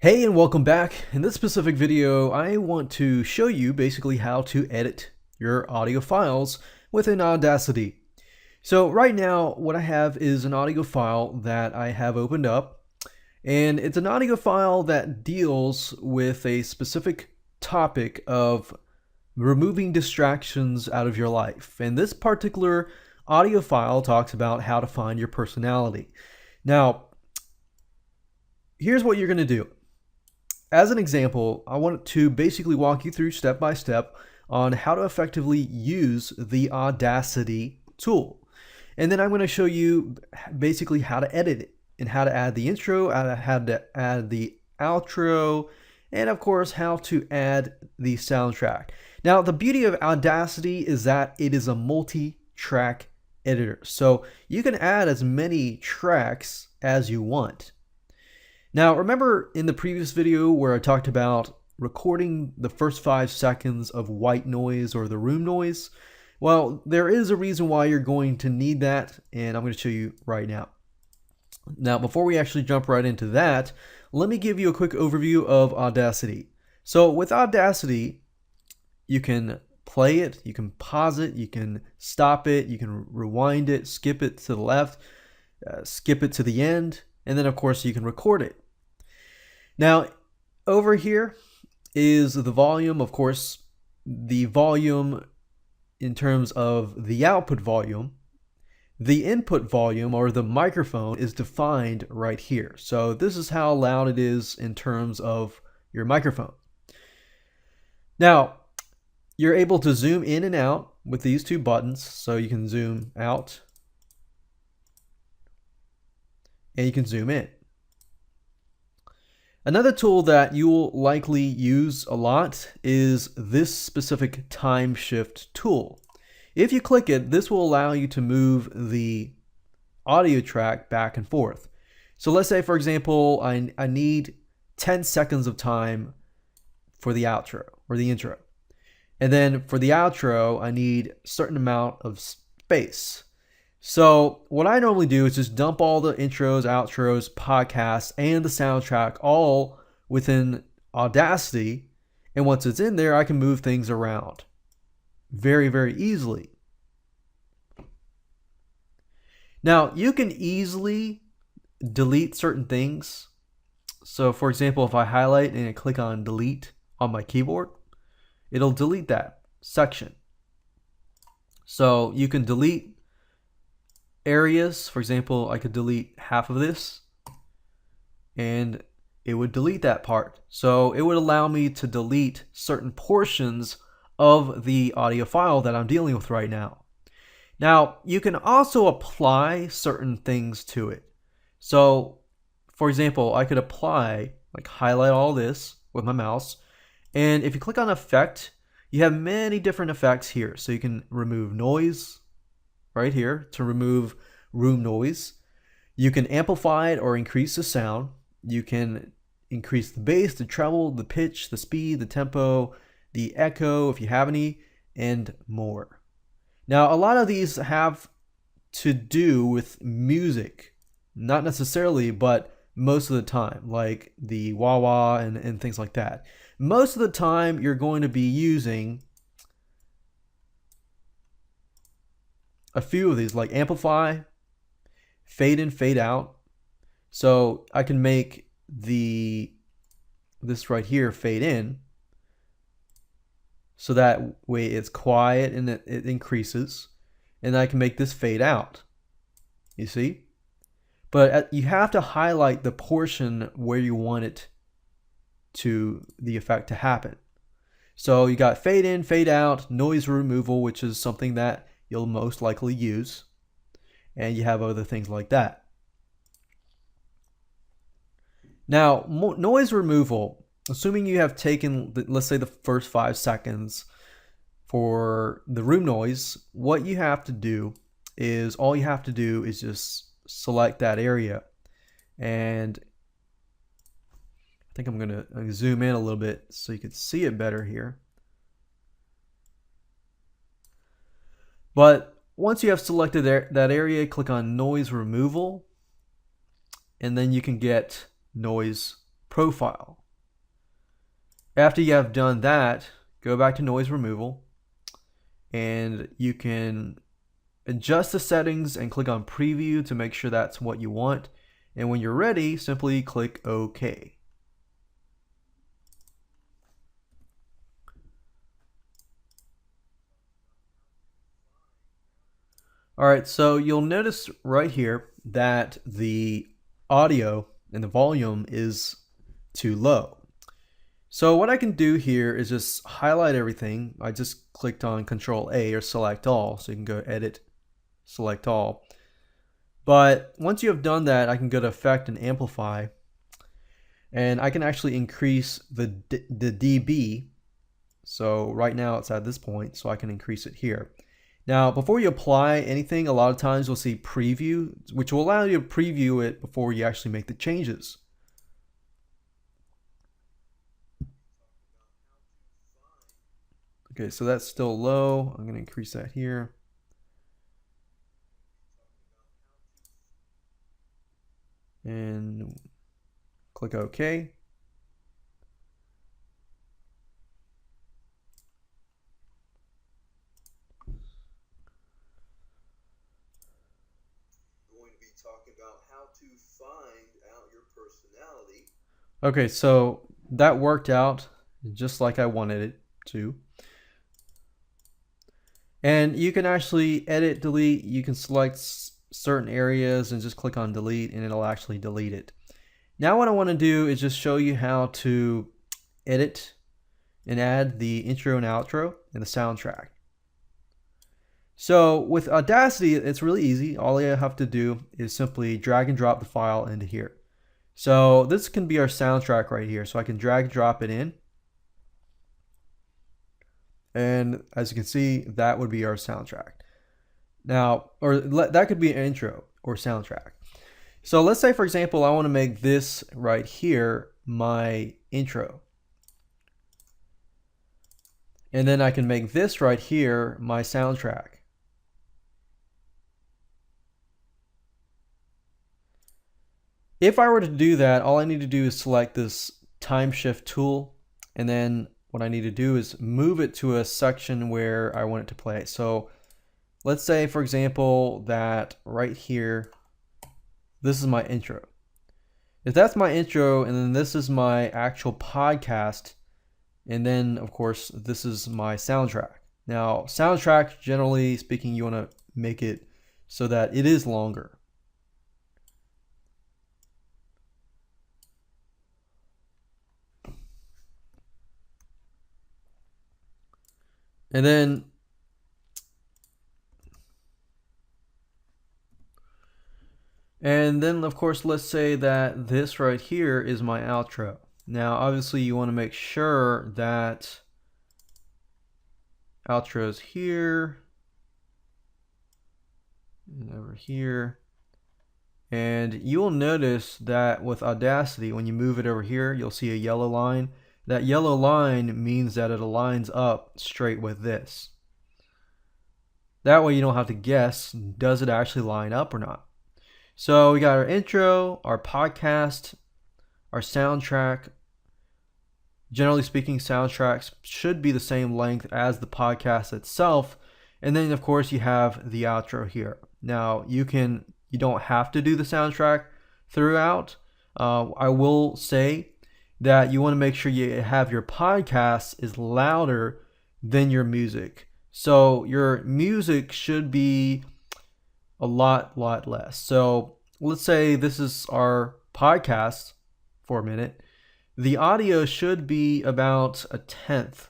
Hey and welcome back. In this specific video, I want to show you basically how to edit your audio files within Audacity. So right now, what I have is an audio file that I have opened up, and it's an audio file that deals with a specific topic of removing distractions out of your life. And this particular audio file talks about how to find your personality. Now, here's what you're going to do. As an example, I want to basically walk you through step by step on how to effectively use the Audacity tool. And then I'm going to show you basically how to edit it and how to add the intro, how to add the outro, and of course how to add the soundtrack. Now, the beauty of Audacity is that it is a multi-track editor. So you can add as many tracks as you want. Now, remember in the previous video where I talked about recording the first 5 seconds of white noise or the room noise? Well, there is a reason why you're going to need that, and I'm going to show you right now. Now, before we actually jump right into that, let me give you a quick overview of Audacity. So with Audacity, you can play it, you can pause it, you can stop it, you can rewind it, skip it to the left, skip it to the end, and then of course you can record it. Now, over here is the volume. Of course, the volume in terms of the output volume. The input volume, or the microphone, is defined right here. So this is how loud it is in terms of your microphone. Now, you're able to zoom in and out with these two buttons. So you can zoom out and you can zoom in. Another tool that you'll likely use a lot is this specific time shift tool. If you click it, this will allow you to move the audio track back and forth. So let's say, for example, I need 10 seconds of time for the outro or the intro. And then for the outro, I need a certain amount of space. So what I normally do is just dump all the intros, outros, podcasts, and the soundtrack all within Audacity. And once it's in there, I can move things around very, very easily. Now, you can easily delete certain things. So for example, if I highlight and I click on delete on my keyboard, it'll delete that section. So you can delete areas. For example, I could delete half of this and it would delete that part. So it would allow me to delete certain portions of the audio file that I'm dealing with right now. Now, you can also apply certain things to it. So for example, I could apply, like highlight all this with my mouse. And if you click on effect, you have many different effects here. So you can remove noise right here to remove room noise. You can amplify it or increase the sound. You can increase the bass, the treble, the pitch, the speed, the tempo, the echo, if you have any, and more. Now, a lot of these have to do with music, not necessarily, but most of the time, like the wah-wah and things like that. Most of the time, you're going to be using a few of these, like amplify, fade in, fade out. So I can make this right here fade in, so that way it's quiet and it increases. And I can make this fade out, you see? But you have to highlight the portion where you want it to the effect to happen. So you got fade in, fade out, noise removal, which is something that you'll most likely use, and you have other things like that. Now, noise removal, assuming you have taken, let's say, the first 5 seconds for the room noise, what you have to do is, all you have to do is just select that area. And I think I'm going to zoom in a little bit so you can see it better here. But once you have selected that area, click on noise removal, and then you can get noise profile. After you have done that, go back to noise removal, and you can adjust the settings and click on preview to make sure that's what you want. And when you're ready, simply click OK. Alright, so you'll notice right here that the audio and the volume is too low. So what I can do here is just highlight everything. I just clicked on Control A or Select All, so you can go Edit, Select All. But once you have done that, I can go to Effect and Amplify, and I can actually increase the dB. So right now it's at this point, so I can increase it here. Now, before you apply anything, a lot of times you'll see preview, which will allow you to preview it before you actually make the changes. Okay, so that's still low. I'm going to increase that here. And click OK. Talking about how to find out your personality. Okay, so that worked out just like I wanted it to. And you can actually edit, delete. You can select certain areas and just click on delete, and it'll actually delete it. Now what I want to do is just show you how to edit and add the intro and outro and the soundtrack. So with Audacity, it's really easy. All you have to do is simply drag and drop the file into here. So this can be our soundtrack right here. So I can drag and drop it in. And as you can see, that would be our soundtrack. Now, or that could be an intro or soundtrack. So let's say, for example, I want to make this right here my intro. And then I can make this right here my soundtrack. If I were to do that, all I need to do is select this time shift tool, and then what I need to do is move it to a section where I want it to play. So let's say, for example, that right here, this is my intro. If that's my intro, and then this is my actual podcast, and then of course this is my soundtrack. Now soundtrack, generally speaking, you want to make it so that it is longer. And then of course, let's say that this right here is my outro. Now obviously you want to make sure that outro is here and over here. And you will notice that with Audacity, when you move it over here, you'll see a yellow line. That yellow line means that it aligns up straight with this. That way you don't have to guess, does it actually line up or not? So we got our intro, our podcast, our soundtrack. Generally speaking, soundtracks should be the same length as the podcast itself. And then of course you have the outro here. Now you don't have to do the soundtrack throughout. I will say that you want to make sure you have your podcast is louder than your music. So your music should be a lot less. So let's say this is our podcast for a minute. The audio should be about 1/10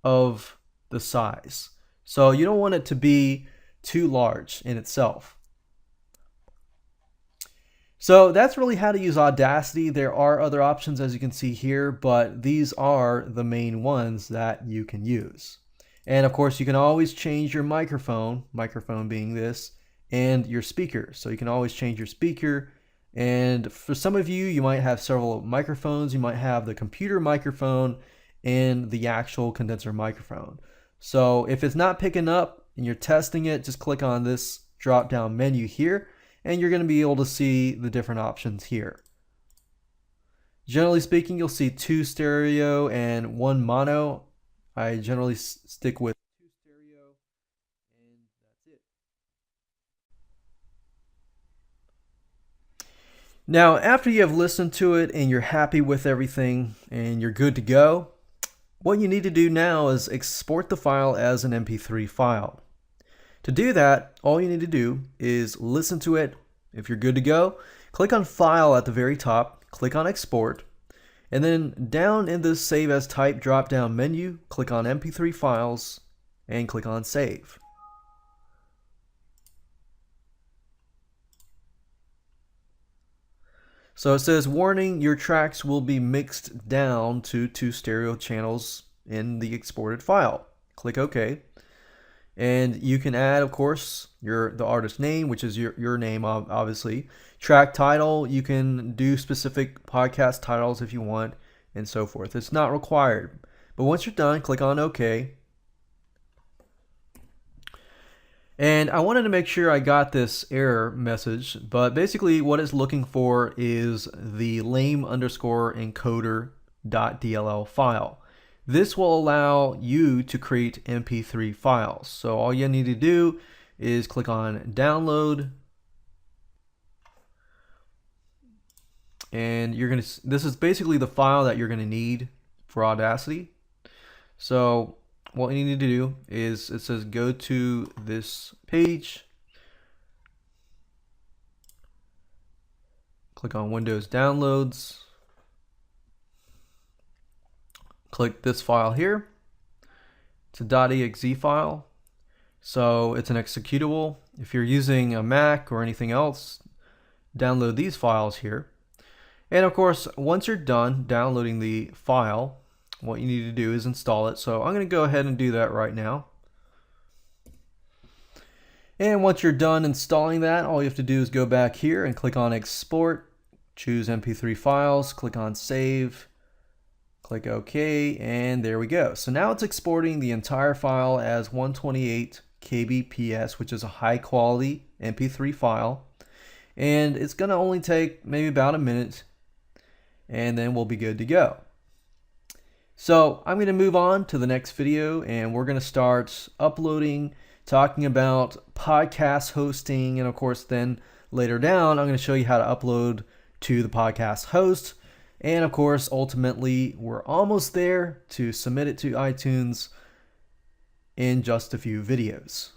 of the size. So you don't want it to be too large in itself. So that's really how to use Audacity. There are other options, as you can see here, but these are the main ones that you can use. And of course, you can always change your microphone being this, and your speaker. So you can always change your speaker. And for some of you, you might have several microphones. You might have the computer microphone and the actual condenser microphone. So if it's not picking up and you're testing it, just click on this drop down menu here, and you're going to be able to see the different options here. Generally speaking, you'll see 2 stereo and 1 mono. I generally stick with 2 stereo, and that's it. Now, after you have listened to it and you're happy with everything and you're good to go, what you need to do now is export the file as an MP3 file. To do that, all you need to do is listen to it. If you're good to go, click on File at the very top, click on Export, and then down in the Save as Type drop-down menu, click on MP3 Files and click on Save. So it says, warning, your tracks will be mixed down to 2 stereo channels in the exported file. Click OK. And you can add, of course, the artist name, which is your name, obviously. Track title, you can do specific podcast titles if you want, and so forth. It's not required. But once you're done, click on OK. And I wanted to make sure I got this error message, but basically what it's looking for is the lame_encoder.dll file. This will allow you to create MP3 files. So all you need to do is click on download, and this is basically the file that you're going to need for Audacity. So what you need to do is, it says go to this page, click on Windows Downloads, click this file here. It's a .exe file, so it's an executable. If you're using a Mac or anything else, download these files here. And of course, once you're done downloading the file, what you need to do is install it. So I'm going to go ahead and do that right now. And once you're done installing that, all you have to do is go back here and click on Export, choose MP3 files, click on Save, click OK, and there we go. So now it's exporting the entire file as 128 kbps, which is a high quality MP3 file. And it's going to only take maybe about a minute, and then we'll be good to go. So I'm going to move on to the next video, and we're going to start uploading, talking about podcast hosting, and of course then later down I'm going to show you how to upload to the podcast host, and of course ultimately we're almost there to submit it to iTunes in just a few videos.